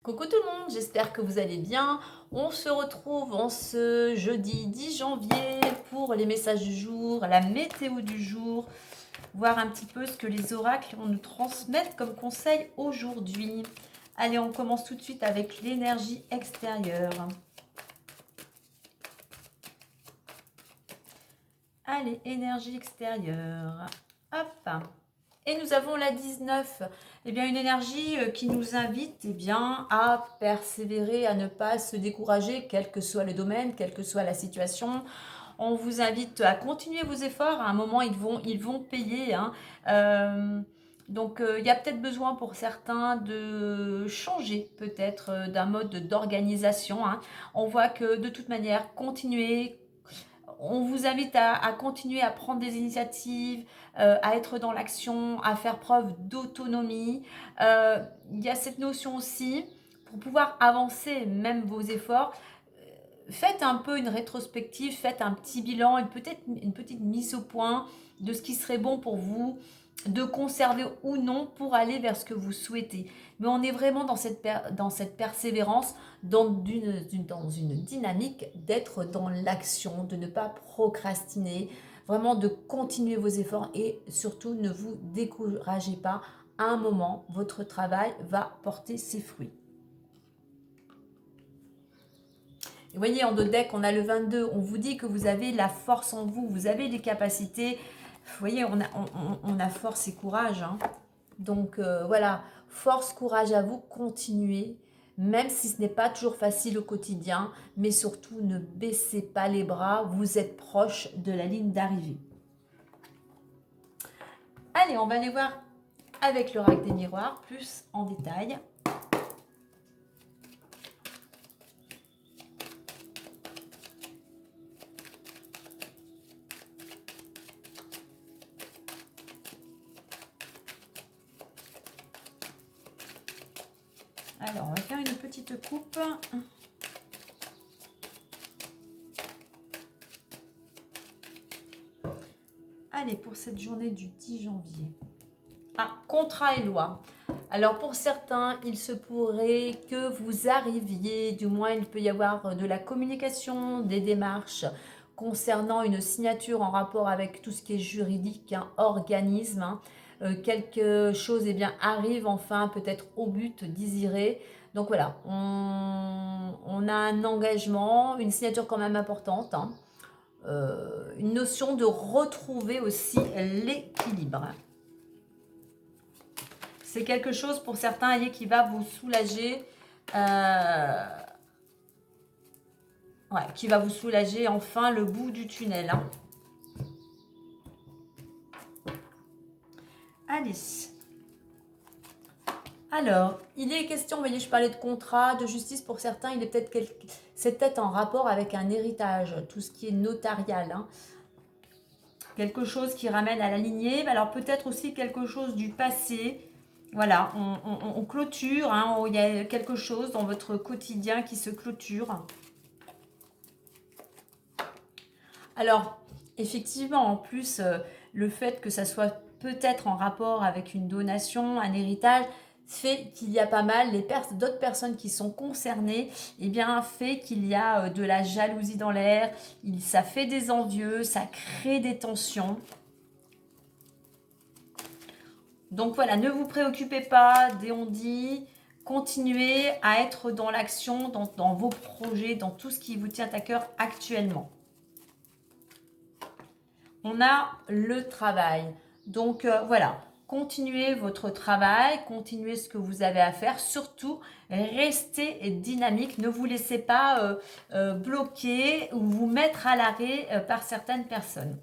Coucou tout le monde, j'espère que vous allez bien. On se retrouve en ce jeudi 10 janvier pour les messages du jour, la météo du jour, voir un petit peu ce que les oracles vont nous transmettre comme conseil aujourd'hui. Allez, on commence tout de suite avec l'énergie extérieure. Allez, énergie extérieure. Hop. Et nous avons la 19. Eh bien, une énergie qui nous invite à persévérer, à ne pas se décourager, quel que soit le domaine, quelle que soit la situation. On vous invite à continuer vos efforts. À un moment, ils vont payer. Il y a peut-être besoin pour certains de changer peut-être d'un mode d'organisation. On voit que de toute manière, continuer, on vous invite à continuer à prendre des initiatives, à être dans l'action, à faire preuve d'autonomie. Il y a cette notion aussi, pour pouvoir avancer même vos efforts, faites un peu une rétrospective, faites un petit bilan, peut-être une petite mise au point de ce qui serait bon pour vous, de conserver ou non pour aller vers ce que vous souhaitez. Mais on est vraiment dans cette persévérance, dans une dynamique d'être dans l'action, de ne pas procrastiner, vraiment de continuer vos efforts et surtout ne vous découragez pas. À un moment, votre travail va porter ses fruits. Et vous voyez, en dos de deck, on a le 22. On vous dit que vous avez la force en vous. Vous avez les capacités. Vous voyez, on a force et courage. Donc, voilà, force, courage à vous. Continuez. Même si ce n'est pas toujours facile au quotidien. Mais surtout, ne baissez pas les bras. Vous êtes proche de la ligne d'arrivée. Allez, on va aller voir avec l'oracle des miroirs, plus en détail. Alors, on va faire une petite coupe. Allez, pour cette journée du 10 janvier. Ah, contrat et loi. Alors, pour certains, il se pourrait que vous arriviez, du moins il peut y avoir de la communication, des démarches concernant une signature en rapport avec tout ce qui est juridique, organisme. Quelque chose arrive enfin peut-être au but désiré. Donc voilà, on a un engagement, une signature quand même importante. Une notion de retrouver aussi l'équilibre. C'est quelque chose pour certains qui va vous soulager. Qui va vous soulager enfin le bout du tunnel. Allez. Alors, il est question, vous voyez, je parlais de contrat, de justice pour certains, c'est peut-être en rapport avec un héritage, tout ce qui est notarial. Quelque chose qui ramène à la lignée, alors peut-être aussi quelque chose du passé. Voilà, on clôture, il y a quelque chose dans votre quotidien qui se clôture. Alors, effectivement, en plus, le fait que ça soit peut-être en rapport avec une donation, un héritage, fait qu'il y a pas mal d'autres personnes qui sont concernées, fait qu'il y a de la jalousie dans l'air, ça fait des envieux, ça crée des tensions. Donc voilà, ne vous préoccupez pas des on-dit, continuez à être dans l'action, dans vos projets, dans tout ce qui vous tient à cœur actuellement. On a le travail. Donc voilà, continuez votre travail, continuez ce que vous avez à faire. Surtout, restez dynamique. Ne vous laissez pas bloquer ou vous mettre à l'arrêt par certaines personnes.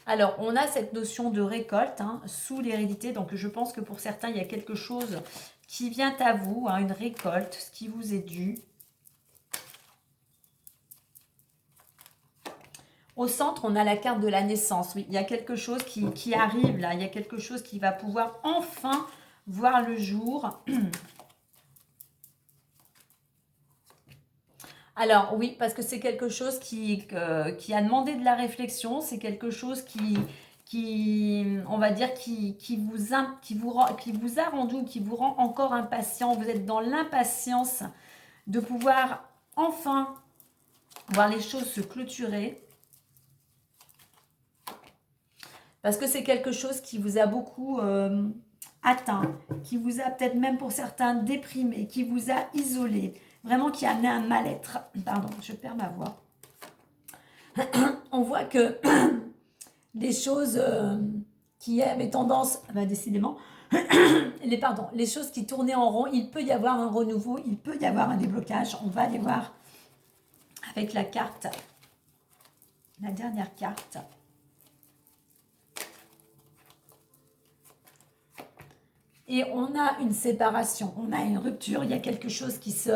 Alors, on a cette notion de récolte sous l'hérédité. Donc, je pense que pour certains, il y a quelque chose qui vient à vous, une récolte, ce qui vous est dû. Au centre, on a la carte de la naissance. Oui, il y a quelque chose qui arrive là. Il y a quelque chose qui va pouvoir enfin voir le jour. Alors oui, parce que c'est quelque chose qui a demandé de la réflexion. C'est quelque chose qui on va dire, qui vous a rendu, qui vous rend encore impatient. Vous êtes dans l'impatience de pouvoir enfin voir les choses se clôturer. Parce que c'est quelque chose qui vous a beaucoup atteint, qui vous a peut-être même pour certains déprimé, qui vous a isolé, vraiment qui a amené un mal-être. Pardon, je perds ma voix. On voit que les choses qui avaient tendance, décidément, les choses qui tournaient en rond, il peut y avoir un renouveau, il peut y avoir un déblocage. On va aller voir avec la carte, la dernière carte. Et on a une séparation, on a une rupture, il y a quelque chose qui se...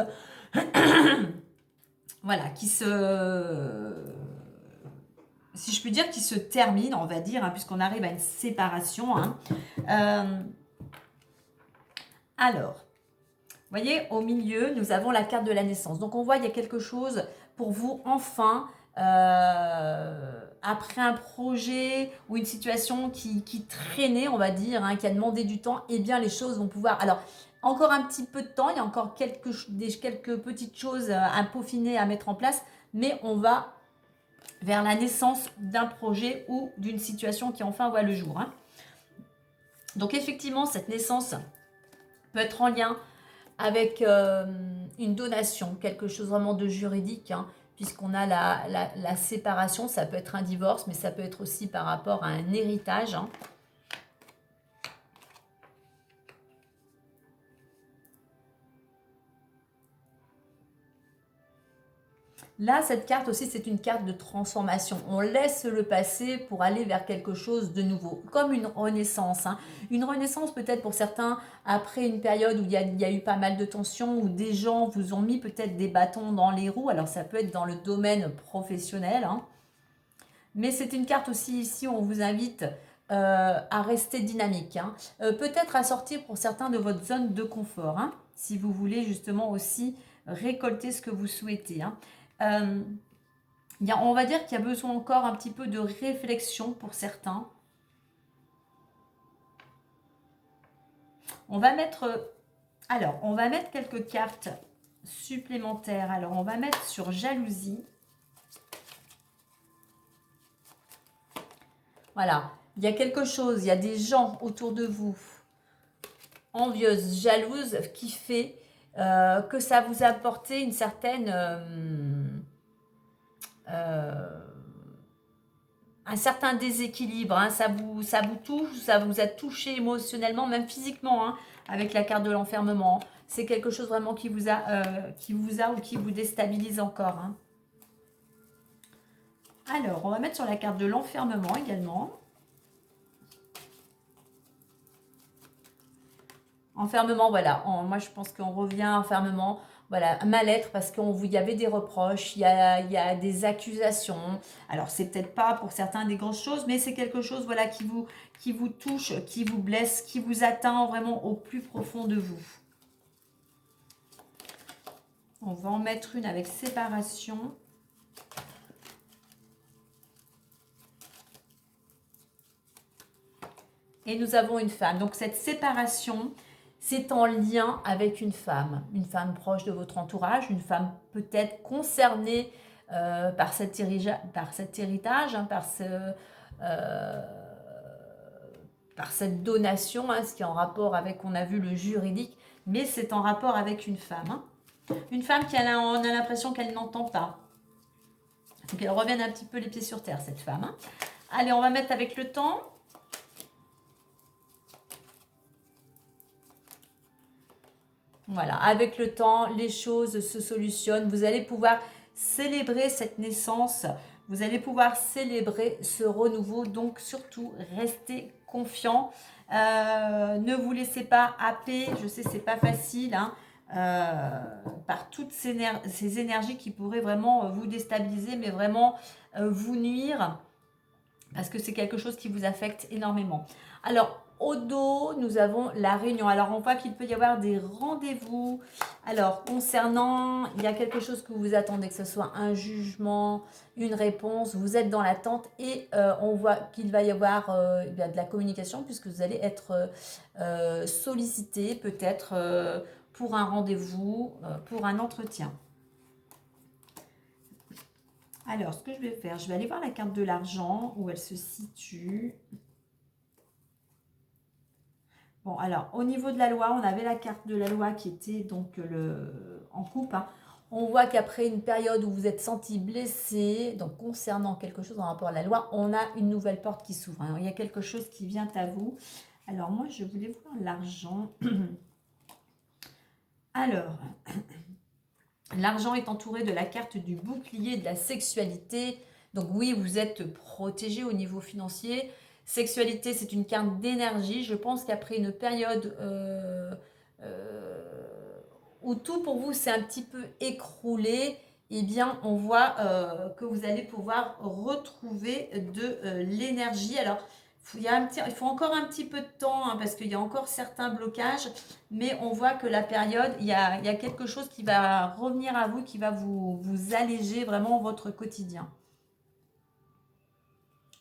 voilà, qui se... si je puis dire, qui se termine, on va dire, hein, puisqu'on arrive à une séparation. Hein. Alors, vous voyez, au milieu, nous avons la carte de la naissance. Donc, on voit, il y a quelque chose pour vous, enfin, après un projet ou une situation qui traînait, on va dire, hein, qui a demandé du temps, eh bien, les choses vont pouvoir... Alors, encore un petit peu de temps, il y a encore quelques petites choses à peaufiner, à mettre en place, mais on va vers la naissance d'un projet ou d'une situation qui enfin voit le jour. Hein. Donc, effectivement, cette naissance peut être en lien avec une donation, quelque chose vraiment de juridique, hein, puisqu'on a la séparation, ça peut être un divorce, mais ça peut être aussi par rapport à un héritage. Hein. Là, cette carte aussi, c'est une carte de transformation. On laisse le passé pour aller vers quelque chose de nouveau, comme une renaissance. Hein. Une renaissance peut-être pour certains, après une période où il y a eu pas mal de tensions, où des gens vous ont mis peut-être des bâtons dans les roues. Alors, ça peut être dans le domaine professionnel. Hein. Mais c'est une carte aussi ici où on vous invite à rester dynamique. Hein. Peut-être à sortir pour certains de votre zone de confort, hein, si vous voulez justement aussi récolter ce que vous souhaitez. Hein. On va dire qu'il y a besoin encore un petit peu de réflexion pour certains. On va mettre quelques cartes supplémentaires. Alors, on va mettre sur jalousie. Voilà, il y a quelque chose, il y a des gens autour de vous, envieuses, jalouses, qui fait que ça vous a apporté une certaine... un certain déséquilibre, hein, ça vous touche, ça vous a touché émotionnellement, même physiquement, hein, avec la carte de l'enfermement. C'est quelque chose vraiment qui vous a ou qui vous déstabilise encore. Hein. Alors, on va mettre sur la carte de l'enfermement également. Enfermement, voilà. Moi, je pense qu'on revient à enfermement. Voilà, mal-être parce qu'il y avait des reproches, il y a des accusations. Alors, c'est peut-être pas pour certains des grosses choses, mais c'est quelque chose voilà, qui vous touche, qui vous blesse, qui vous atteint vraiment au plus profond de vous. On va en mettre une avec séparation. Et nous avons une femme. Donc, cette séparation... c'est en lien avec une femme proche de votre entourage, une femme peut-être concernée par cet héritage, hein, par cette donation, hein, ce qui est en rapport avec, on a vu le juridique, mais c'est en rapport avec une femme. Hein. Une femme on a l'impression qu'elle n'entend pas. Il faut qu'elle revienne un petit peu les pieds sur terre, cette femme. Hein. Allez, on va mettre avec le temps. Voilà, avec le temps, les choses se solutionnent. Vous allez pouvoir célébrer cette naissance. Vous allez pouvoir célébrer ce renouveau. Donc, surtout, restez confiants. Ne vous laissez pas happer. Je sais, c'est pas facile, hein, par toutes ces énergies qui pourraient vraiment vous déstabiliser, mais vraiment vous nuire. parce que c'est quelque chose qui vous affecte énormément. Alors, au dos, nous avons la réunion. Alors, on voit qu'il peut y avoir des rendez-vous. Alors, concernant, il y a quelque chose que vous attendez, que ce soit un jugement, une réponse, vous êtes dans l'attente et on voit qu'il va y avoir eh bien, de la communication puisque vous allez être sollicité peut-être pour un rendez-vous, pour un entretien. Alors, ce que je vais faire, je vais aller voir la carte de l'argent, où elle se situe. Bon, alors, au niveau de la loi, on avait la carte de la loi qui était donc en coupe. Hein. On voit qu'après une période où vous êtes senti blessé, donc concernant quelque chose en rapport à la loi, on a une nouvelle porte qui s'ouvre. Hein. Il y a quelque chose qui vient à vous. Alors, moi, je voulais voir l'argent. Alors, l'argent est entouré de la carte du bouclier de la sexualité. Donc oui, vous êtes protégé au niveau financier. Sexualité, c'est une carte d'énergie. Je pense qu'après une période où tout pour vous s'est un petit peu écroulé, eh bien, on voit que vous allez pouvoir retrouver de l'énergie. Alors, il faut encore un petit peu de temps hein, parce qu'il y a encore certains blocages, mais on voit que la période, il y a quelque chose qui va revenir à vous, qui va vous alléger vraiment votre quotidien.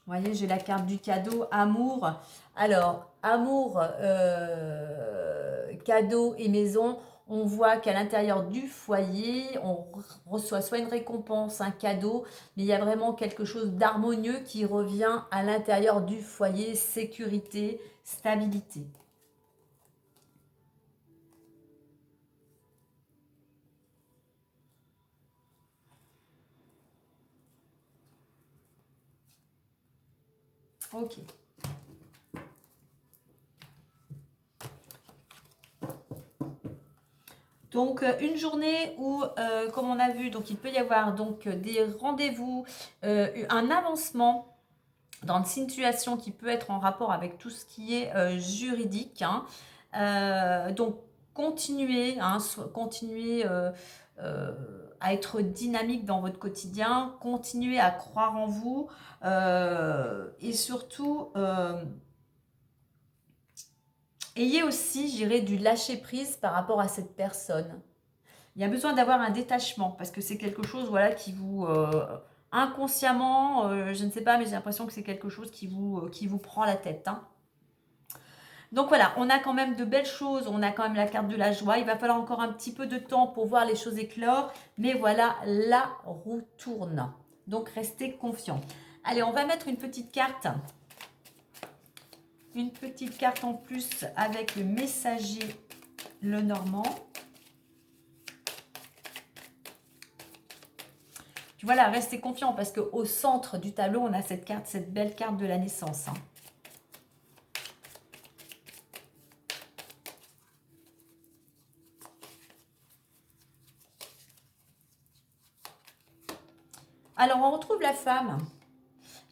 Vous voyez, j'ai la carte du cadeau, amour. Alors, amour, cadeau et maison. On voit qu'à l'intérieur du foyer, on reçoit soit une récompense, un cadeau, mais il y a vraiment quelque chose d'harmonieux qui revient à l'intérieur du foyer, sécurité, stabilité. Ok. Donc, une journée où, comme on a vu, donc il peut y avoir donc des rendez-vous, un avancement dans une situation qui peut être en rapport avec tout ce qui est juridique. Hein. Donc, continuez, hein, continuez à être dynamique dans votre quotidien, continuez à croire en vous et surtout ayez aussi, je dirais, du lâcher prise par rapport à cette personne. Il y a besoin d'avoir un détachement parce que c'est quelque chose voilà, qui vous, inconsciemment, je ne sais pas, mais j'ai l'impression que c'est quelque chose qui vous prend la tête. Hein. Donc voilà, on a quand même de belles choses, on a quand même la carte de la joie. Il va falloir encore un petit peu de temps pour voir les choses éclore, mais voilà, la roue tourne. Donc restez confiants. Allez, on va mettre une petite carte. Une petite carte en plus avec le messager le Normand. Voilà, restez confiants parce qu'au centre du tableau, on a cette carte, cette belle carte de la naissance. Hein. Alors, on retrouve la femme.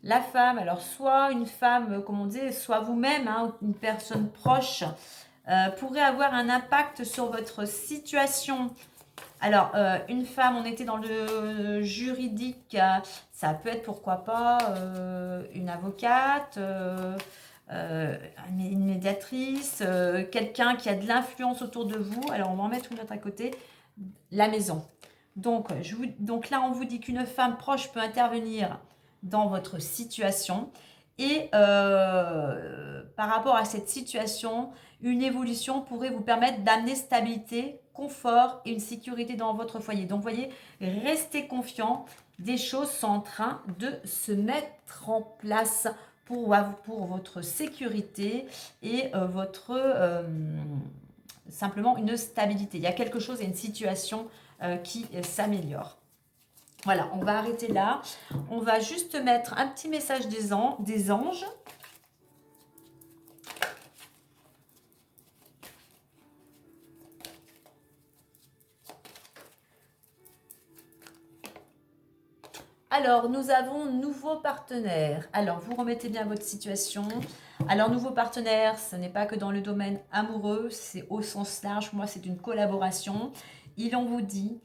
La femme, alors soit une femme, comme on disait, soit vous-même, hein, une personne proche, pourrait avoir un impact sur votre situation. Alors, une femme, on était dans le juridique, ça peut être pourquoi pas une avocate, une médiatrice, quelqu'un qui a de l'influence autour de vous. Alors, on va en mettre une autre à côté, la maison. Donc, donc là, on vous dit qu'une femme proche peut intervenir dans votre situation. Et par rapport à cette situation, une évolution pourrait vous permettre d'amener stabilité, confort et une sécurité dans votre foyer. Donc, vous voyez, restez confiant. Des choses sont en train de se mettre en place pour votre sécurité et simplement une stabilité. Il y a quelque chose et une situation qui s'améliore. Voilà, on va arrêter là. On va juste mettre un petit message des anges. Alors, nous avons nouveau partenaire. Alors, vous remettez bien votre situation. Alors, nouveau partenaire, ce n'est pas que dans le domaine amoureux, c'est au sens large. Pour moi, c'est une collaboration. On vous dit,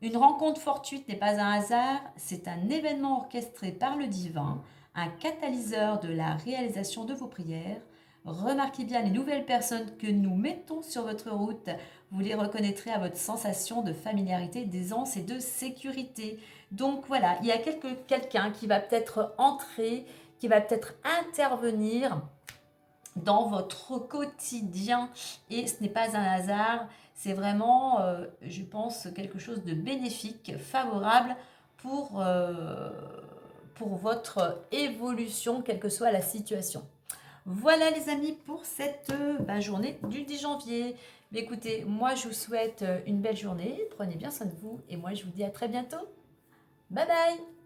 une rencontre fortuite n'est pas un hasard, c'est un événement orchestré par le divin. un catalyseur de la réalisation de vos prières. Remarquez bien les nouvelles personnes que nous mettons sur votre route. Vous les reconnaîtrez à votre sensation de familiarité, d'aisance et de sécurité. Donc voilà, il y a quelqu'un qui va peut-être entrer, qui va peut-être intervenir dans votre quotidien et ce n'est pas un hasard, c'est vraiment, je pense, quelque chose de bénéfique, favorable pour votre évolution, quelle que soit la situation. Voilà les amis pour cette journée du 10 janvier. Mais écoutez, moi je vous souhaite une belle journée, prenez bien soin de vous et moi je vous dis à très bientôt. Bye bye.